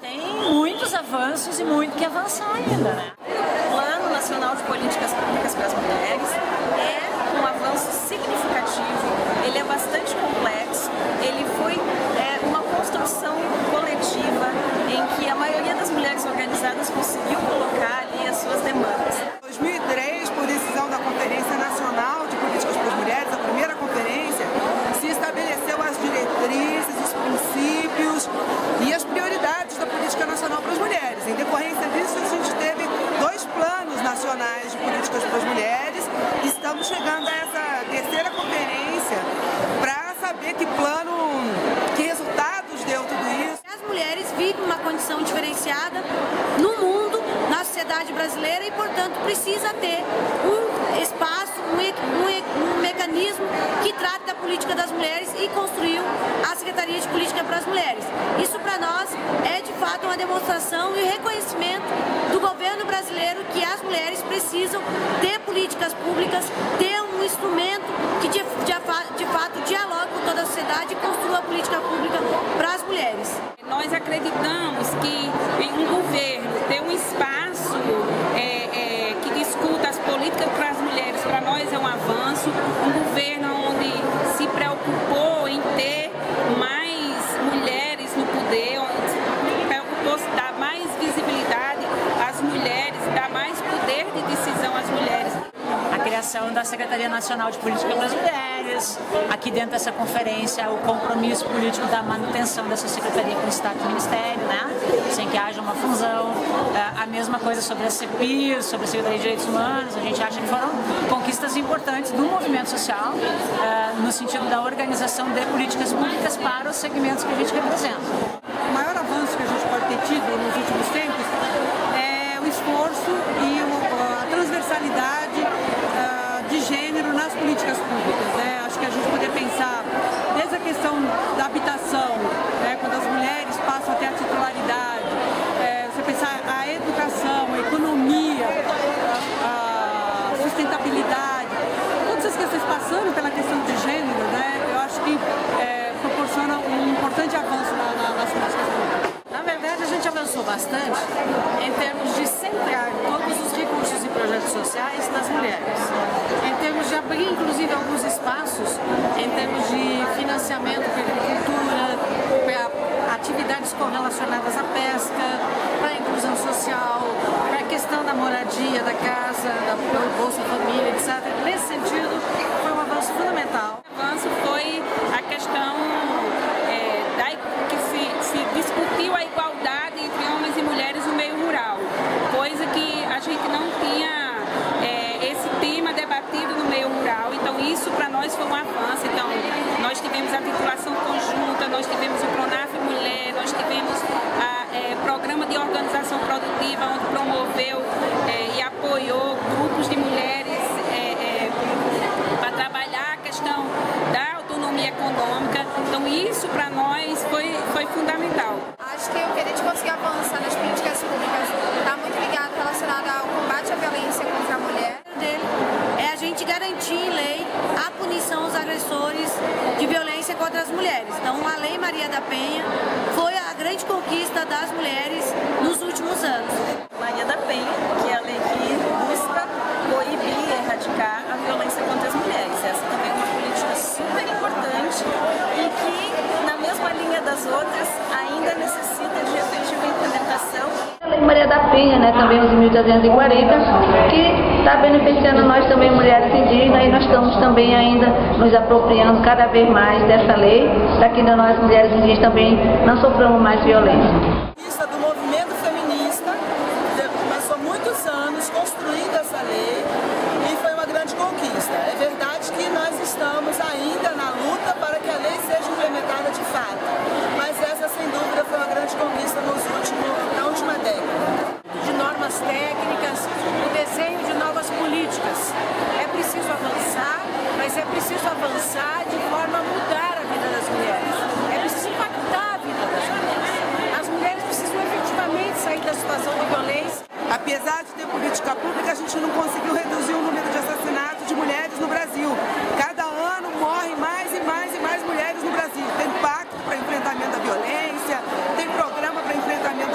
Tem muitos avanços e muito que avançar ainda, né? O Plano Nacional de Políticas Públicas para as Mulheres é um avanço significativo, ele é bastante complexo, ele foi uma construção coletiva em que a maioria das mulheres organizadas conseguiu colocar ali as suas demandas. Em 2003, por decisão da Conferência Nacional de Políticas para as Mulheres, a primeira conferência, se estabeleceu as diretrizes, os princípios e as prioridades da Política Nacional para as Mulheres. Em decorrência disso, a gente teve 2 planos nacionais de políticas para as mulheres. Estamos chegando a essa terceira conferência para saber que resultados deu tudo isso. As mulheres vivem uma condição diferenciada no mundo, na sociedade brasileira e, portanto, precisa ter um espaço, um mecanismo que trate da política das mulheres e construiu a Secretaria de Política para as Mulheres. Isso, para nós, é de fato uma demonstração e reconhecimento do governo brasileiro que as mulheres precisam ter políticas públicas, ter um instrumento que de fato dialogue com toda a sociedade e construa a política pública para as mulheres. Nós acreditamos que em um governo ter um espaço que discuta as políticas para as mulheres, para nós é um avanço, um governo onde se preocupou em ter mais mulheres no poder, onde preocupou-se em dar mais visibilidade às mulheres, dar mais poder de decisão às mulheres. A criação da Secretaria Nacional de Política para as Mulheres, aqui dentro dessa conferência, o compromisso político da manutenção dessa secretaria com o Estado e o Ministério, né? Sem que haja uma fusão. A mesma coisa sobre a CEPIR, sobre a Secretaria de Direitos Humanos, a gente acha que foram conquistas importantes do movimento social, no sentido da organização de políticas públicas para os segmentos que a gente representa. O maior avanço que a gente pode ter tido nos últimos tempos é o esforço e a transversalidade de gênero nas políticas públicas, né? Acho que a gente poderia pensar desde a questão da habitação, né? Quando as mulheres passam a ter a titularidade, você pensar a educação, a economia, a sustentabilidade, todas as questões passando pela questão de gênero, né? Eu acho que proporciona um importante avanço nas políticas públicas. Na verdade, a gente avançou bastante em termos de centrar todos os recursos e projetos sociais nas mulheres, em termos de abrir, inclusive, alguns espaços em termos de financiamento para a agricultura, para atividades correlacionadas à pesca, para a inclusão social, para a questão da moradia, da casa, da Bolsa Família, etc. Nesse sentido, foi um avanço fundamental. O avanço foi a questão que se discutiu a igualdade entre homens e mulheres no meio rural, coisa que a gente não tinha esse tema debatido no meio rural, então isso para nós foi um avanço. Então nós tivemos a titulação conjunta, nós tivemos o Pronaf Mulher, nós tivemos o programa de organização produtiva, onde promoveu e apoiou grupos de mulheres para trabalhar a questão da autonomia econômica. Então isso para nós foi fundamental. Acho que o que a gente conseguiu avançar nas políticas públicas está muito ligado, relacionado ao combate à violência contra a mulher. É a gente garantir em lei a punição aos agressores de violência contra as mulheres. Então, a Lei Maria da Penha foi a grande conquista das mulheres nos últimos anos. Maria da Penha, que é a lei que busca coibir e erradicar a violência contra as mulheres. Essa também é uma política super importante e que, na mesma linha das outras, ainda necessita de efetiva implementação. A Lei Maria da Penha, né, também 11.340, que está beneficiando nós também, mulheres indígenas, e nós estamos também ainda nos apropriando cada vez mais dessa lei, para que nós, mulheres indígenas, também não soframos mais violência. Do movimento feminista, passou muitos anos construindo essa lei e foi uma grande conquista. É verdade que nós estamos ainda na luta para que a lei seja implementada de fato, mas essa, sem dúvida, foi uma grande conquista na última década. De normas técnicas, o desenho de novas políticas. É preciso avançar, mas é preciso avançar de forma a mudar a vida das mulheres. É preciso impactar a vida das mulheres. As mulheres precisam efetivamente sair da situação de violência. Apesar de ter política pública, a gente não conseguiu reduzir o número de assassinatos de mulheres no Brasil. Cada ano morrem mais e mais e mais mulheres no Brasil. Tem pacto para enfrentamento da violência, tem programa para enfrentamento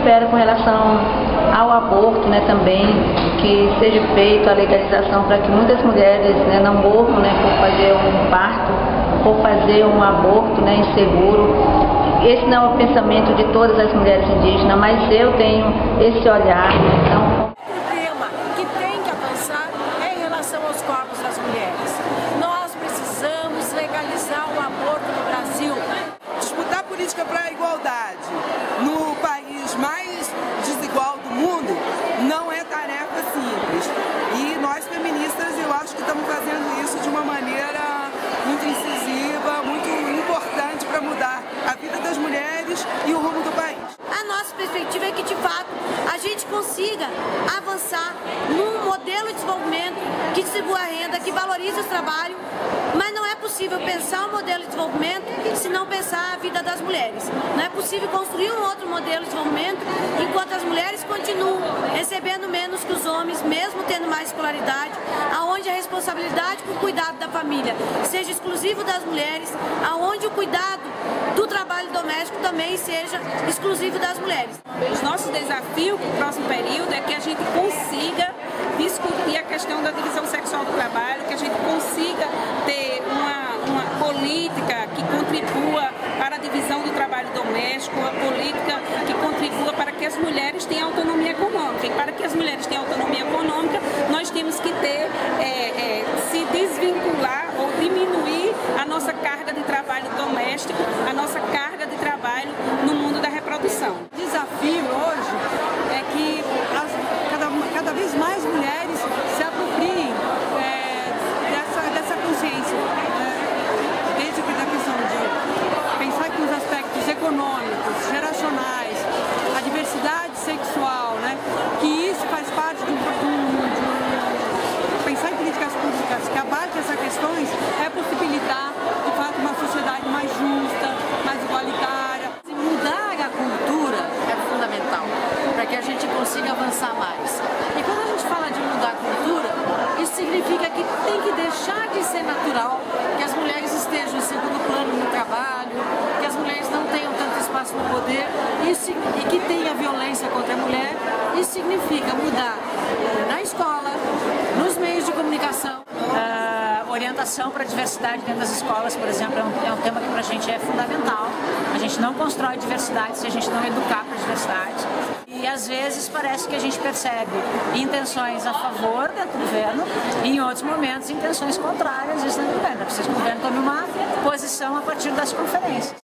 espero com relação ao aborto, né, também, que seja feita a legalização para que muitas mulheres, né, não morram, né, por fazer um parto, por fazer um aborto, né, inseguro. Esse não é o pensamento de todas as mulheres indígenas, mas eu tenho esse olhar. Então, o tema que tem que avançar é em relação aos corpos das mulheres. Nós precisamos legalizar o aborto no Brasil. Disputar política para a igualdade no país mais desigual do mundo não é tarefa simples. E nós feministas, eu acho que estamos fazendo isso de uma maneira muito incisiva, muito importante para mudar a vida das mulheres e o rumo do país. A nossa perspectiva é que, de fato, a gente consiga avançar num modelo de desenvolvimento que distribua a renda, que valorize o trabalho, mas não é possível pensar um modelo de desenvolvimento se não pensar a vida das mulheres. Não é possível construir um outro modelo de desenvolvimento enquanto as mulheres continuam recebendo menos que os homens, mesmo tendo mais escolaridade, aonde a responsabilidade por cuidado da família seja exclusivo das mulheres, aonde o cuidado do trabalho doméstico também seja exclusivo das mulheres. Os nossos desafios para o próximo período é que a gente consiga discutir a questão da divisão sexual do trabalho, que a gente consiga ter uma política que contribua para a divisão do trabalho doméstico, uma política que contribua para que as mulheres tenham autonomia econômica. E para que as mulheres tenham autonomia econômica, nós temos que ter, se desvincular ou diminuir a nossa carga de trabalho doméstico, a nossa carga de trabalho no mundo da reprodução. O desafio hoje é que cada vez mais mulheres se apropriem dessa consciência, desde a questão de pensar que nos aspectos econômicos, geracionais, a diversidade sexual, né, que isso faz parte pensar em políticas públicas que abarquem essas questões é possibilitar, de fato, uma sociedade mais justa, mais igualitária. Mudar a cultura é fundamental para que a gente consiga avançar mais. E quando a gente fala de mudar a cultura, isso significa que tem que deixar de ser natural que as mulheres estejam em segundo plano no trabalho, que as mulheres não tenham tanto espaço no poder e que tenha violência contra a mulher. Isso significa mudar na escola, nos meios de comunicação. Orientação para a diversidade dentro das escolas, por exemplo, é um tema que para a gente é fundamental. A gente não constrói diversidade se a gente não educar para a diversidade. E às vezes parece que a gente percebe intenções a favor do governo e em outros momentos intenções contrárias. Isso não é preciso que o governo tome uma posição a partir das conferências.